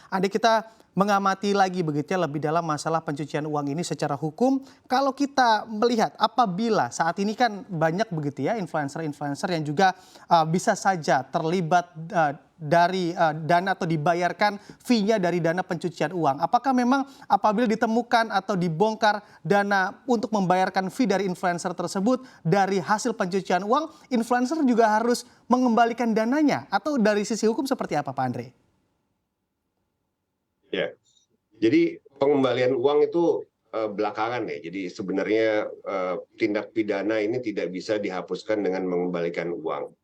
andai kita mengamati lagi begitu ya lebih dalam masalah pencucian uang ini secara hukum, kalau kita melihat apabila saat ini kan banyak begitu ya influencer-influencer yang juga bisa saja terlibat dari dana atau dibayarkan fee-nya dari dana pencucian uang. Apakah memang apabila ditemukan atau dibongkar dana untuk membayarkan fee dari influencer tersebut dari hasil pencucian uang, influencer juga harus mengembalikan dananya? Atau dari sisi hukum seperti apa Pak Andre? Ya, jadi pengembalian uang itu belakangan ya. Jadi sebenarnya tindak pidana ini tidak bisa dihapuskan dengan mengembalikan uang.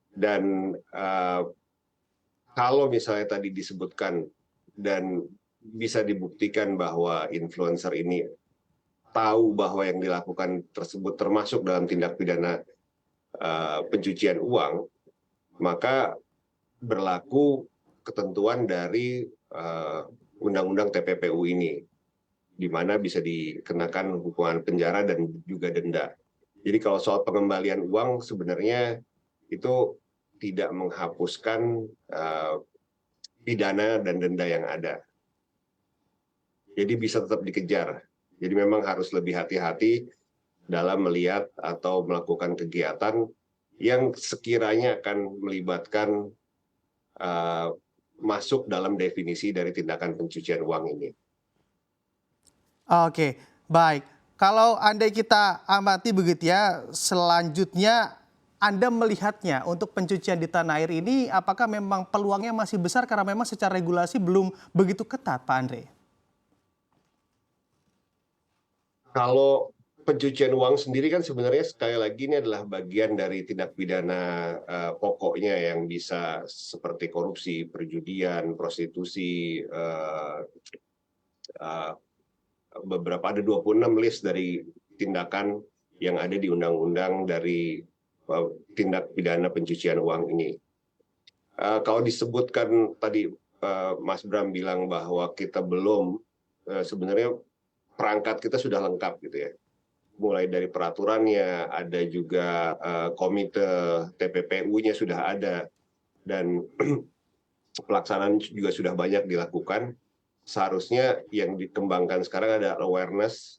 Dan kalau misalnya tadi disebutkan dan bisa dibuktikan bahwa influencer ini tahu bahwa yang dilakukan tersebut termasuk dalam tindak pidana pencucian uang, maka berlaku ketentuan dari Undang-Undang TPPU ini, di mana bisa dikenakan hukuman penjara dan juga denda. Jadi kalau soal pengembalian uang sebenarnya itu tidak menghapuskan pidana dan denda yang ada. Jadi bisa tetap dikejar. Jadi memang harus lebih hati-hati dalam melihat atau melakukan kegiatan yang sekiranya akan melibatkan masuk dalam definisi dari tindakan pencucian uang ini. Oke, baik. Kalau andai kita amati begitu ya, selanjutnya Anda melihatnya untuk pencucian di tanah air ini apakah memang peluangnya masih besar karena memang secara regulasi belum begitu ketat Pak Andre? Kalau pencucian uang sendiri kan sebenarnya sekali lagi ini adalah bagian dari tindak pidana pokoknya yang bisa seperti korupsi, perjudian, prostitusi, beberapa ada 26 list dari tindakan yang ada di undang-undang dari tindak pidana pencucian uang ini. Kalau disebutkan tadi Mas Bram bilang bahwa kita belum, sebenarnya perangkat kita sudah lengkap gitu ya. Mulai dari peraturannya, ada juga komite TPPU-nya sudah ada, dan pelaksanaan juga sudah banyak dilakukan. Seharusnya yang dikembangkan sekarang ada awareness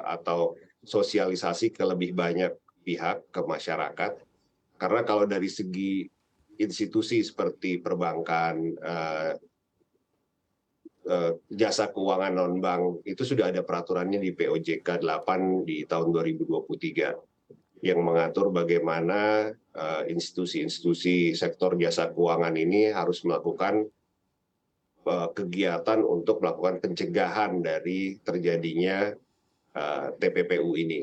atau sosialisasi ke lebih banyak pihak, ke masyarakat. Karena kalau dari segi institusi seperti perbankan, jasa keuangan non-bank, itu sudah ada peraturannya di POJK 8 di tahun 2023 yang mengatur bagaimana institusi-institusi sektor jasa keuangan ini harus melakukan kegiatan untuk melakukan pencegahan dari terjadinya TPPU ini.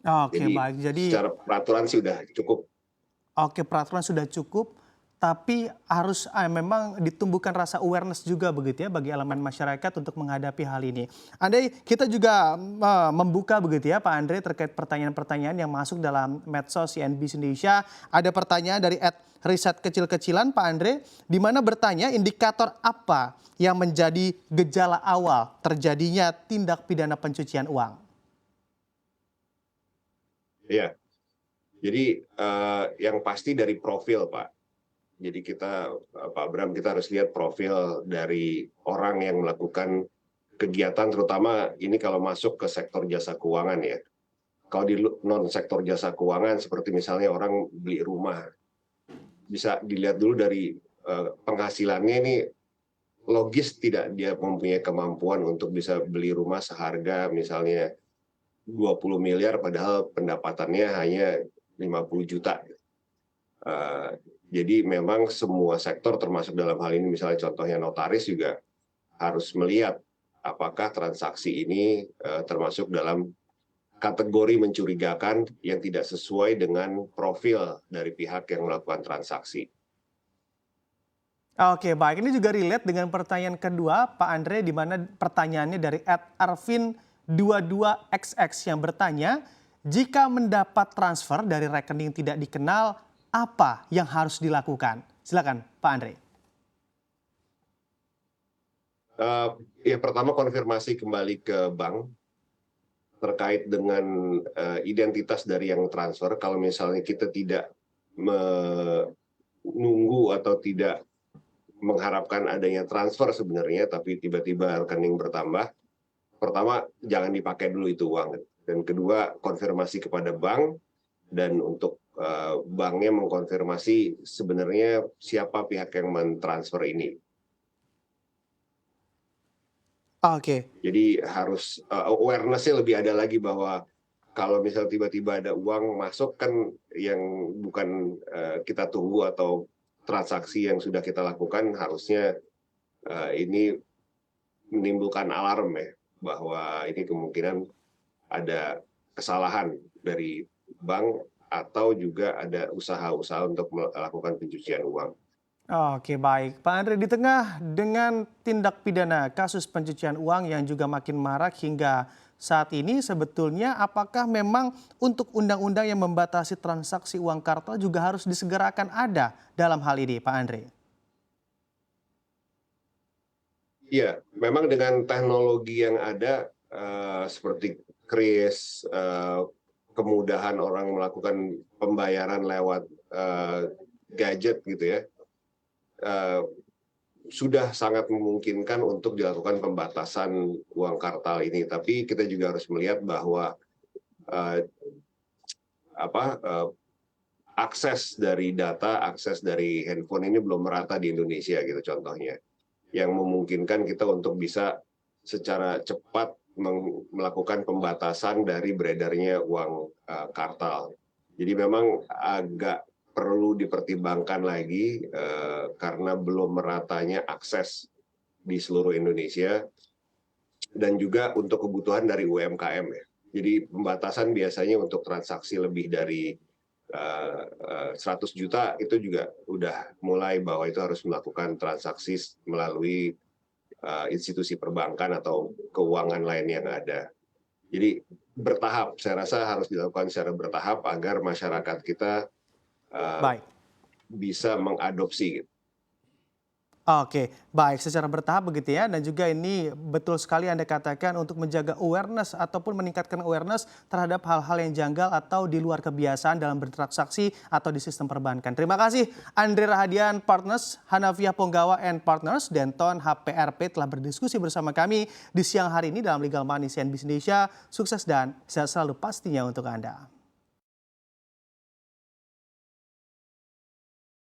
Oke, Jadi baik. Jadi secara peraturan sih sudah cukup. oke, peraturan sudah cukup, tapi harus memang ditumbuhkan rasa awareness juga begitu ya bagi elemen masyarakat untuk menghadapi hal ini. Andai kita juga membuka begitu ya Pak Andre terkait pertanyaan-pertanyaan yang masuk dalam medsos CNBC Indonesia. Ada pertanyaan dari @riset kecil-kecilan Pak Andre, di mana bertanya indikator apa yang menjadi gejala awal terjadinya tindak pidana pencucian uang. Ya, jadi yang pasti dari profil, Pak. Jadi Pak Bram, kita harus lihat profil dari orang yang melakukan kegiatan, terutama ini kalau masuk ke sektor jasa keuangan ya. Kalau di non sektor jasa keuangan seperti misalnya orang beli rumah, bisa dilihat dulu dari penghasilannya ini logis tidak dia mempunyai kemampuan untuk bisa beli rumah seharga misalnya 20 miliar padahal pendapatannya hanya 50 juta. Jadi memang semua sektor termasuk dalam hal ini misalnya contohnya notaris juga harus melihat apakah transaksi ini termasuk dalam kategori mencurigakan yang tidak sesuai dengan profil dari pihak yang melakukan transaksi. Oke, baik. Ini juga relate dengan pertanyaan kedua, Pak Andre, di mana pertanyaannya dari @arvin22xx yang bertanya, jika mendapat transfer dari rekening tidak dikenal, apa yang harus dilakukan? Silakan, Pak Andre. Ya pertama konfirmasi kembali ke bank terkait dengan identitas dari yang transfer. Kalau misalnya kita tidak menunggu atau tidak mengharapkan adanya transfer sebenarnya, tapi tiba-tiba rekening bertambah. Pertama, jangan dipakai dulu itu uang. Dan kedua, konfirmasi kepada bank, dan untuk banknya mengkonfirmasi sebenarnya siapa pihak yang mentransfer ini. Oke, Jadi harus awareness-nya lebih ada lagi bahwa kalau misal tiba-tiba ada uang masuk kan yang bukan kita tunggu atau transaksi yang sudah kita lakukan, harusnya ini menimbulkan alarm ya, bahwa ini kemungkinan ada kesalahan dari bank atau juga ada usaha-usaha untuk melakukan pencucian uang. oke baik. Pak Andre, di tengah dengan tindak pidana kasus pencucian uang yang juga makin marak hingga saat ini, sebetulnya apakah memang untuk undang-undang yang membatasi transaksi uang kartal juga harus disegerakan ada dalam hal ini, Pak Andre? Iya, memang dengan teknologi yang ada seperti kris, kemudahan orang melakukan pembayaran lewat gadget gitu ya, sudah sangat memungkinkan untuk dilakukan pembatasan uang kartal ini. Tapi kita juga harus melihat bahwa akses dari data, akses dari handphone ini belum merata di Indonesia gitu contohnya, yang memungkinkan kita untuk bisa secara cepat melakukan pembatasan dari beredarnya uang kartal. Jadi memang agak perlu dipertimbangkan lagi karena belum meratanya akses di seluruh Indonesia, dan juga untuk kebutuhan dari UMKM ya. Jadi pembatasan biasanya untuk transaksi lebih dari 100 juta itu juga udah mulai bahwa itu harus melakukan transaksi melalui institusi perbankan atau keuangan lain yang ada. Jadi bertahap, saya rasa harus dilakukan secara bertahap agar masyarakat kita Baik. bisa mengadopsi. Oke, baik, secara bertahap begitu ya, dan juga ini betul sekali Anda katakan untuk menjaga awareness ataupun meningkatkan awareness terhadap hal-hal yang janggal atau di luar kebiasaan dalam bertransaksi atau di sistem perbankan. Terima kasih Andre Rahadian Partners, Hanafiah Ponggawa and Partners, Denton HPRP telah berdiskusi bersama kami di siang hari ini dalam Legal Money CNBC Indonesia. Sukses dan sehat selalu pastinya untuk Anda.